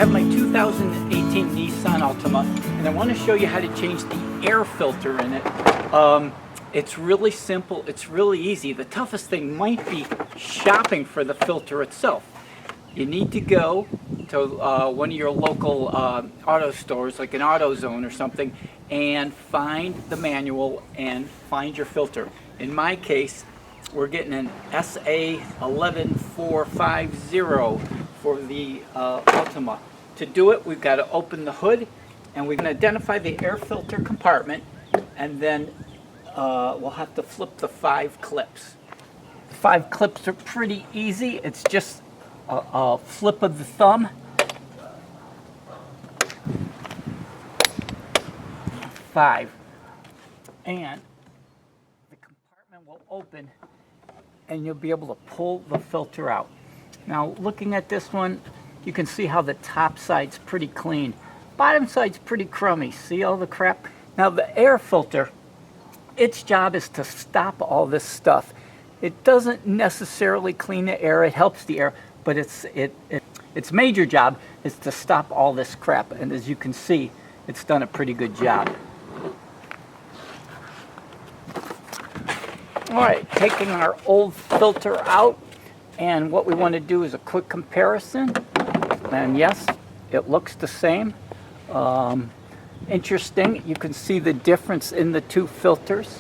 have my 2018 Nissan Altima, and I want to show you how to change the air filter in it. It's really simple, it's really easy. The toughest thing might be shopping for the filter itself. You need to go to one of your local auto stores, like an AutoZone or something, and find the manual and find your filter. In my case, we're getting an SA11450 for the Altima. To do it, we've got to open the hood, and we can identify the air filter compartment, and then we'll have to flip the 5 clips. 5 clips are pretty easy. It's just a flip of the thumb. 5. And the compartment will open and you'll be able to pull the filter out. Now, looking at this one, you can see how the top side's pretty clean. Bottom side's pretty crummy. See all the crap? Now, the air filter, its job is to stop all this stuff. It doesn't necessarily clean the air, it helps the air, but its major job is to stop all this crap. And as you can see, it's done a pretty good job. All right, taking our old filter out, and what we want to do is a quick comparison. And yes, it looks the same. Interesting, you can see the difference in the 2 filters.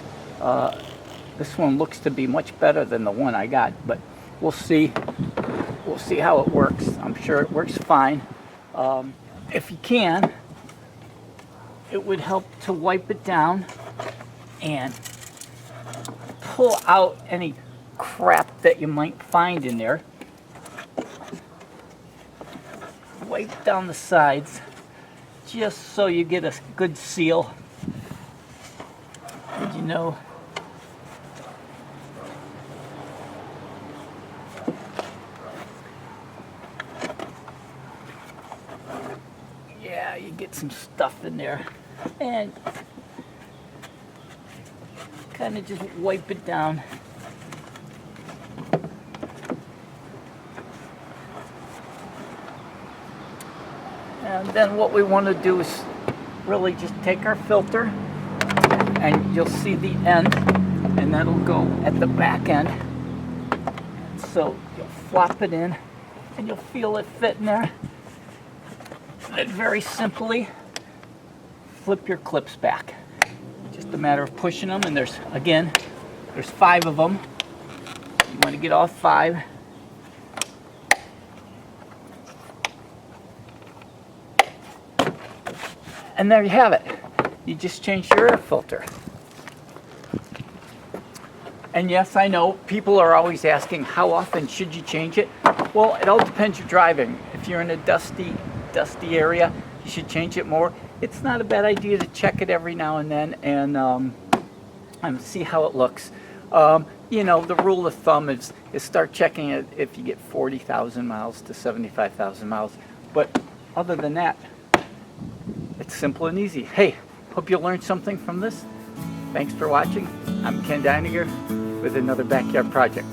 This one looks to be much better than the one I got, but we'll see. We'll see how it works. I'm sure it works fine. If you can, it would help to wipe it down and pull out any crap that you might find in there. Wipe down the sides just so you get a good seal. Did you know? Yeah, you get some stuff in there. And kind of just wipe it down. And then what we want to do is really just take our filter, and you'll see the end, and that'll go at the back end. So you'll flop it in, and you'll feel it fit in there. And very simply, flip your clips back. Just a matter of pushing them, and there's 5 of them. You want to get all 5. And there you have it. You just changed your air filter. And yes, I know people are always asking, how often should you change it? Well, it all depends you're driving. If you're in a dusty area, you should change it more. It's not a bad idea to check it every now and then and see how it looks. You know, the rule of thumb is start checking it if you get 40,000 miles to 75,000 miles. But other than that, it's simple and easy. Hey, hope you learned something from this. Thanks for watching. I'm Ken Deininger with another backyard project.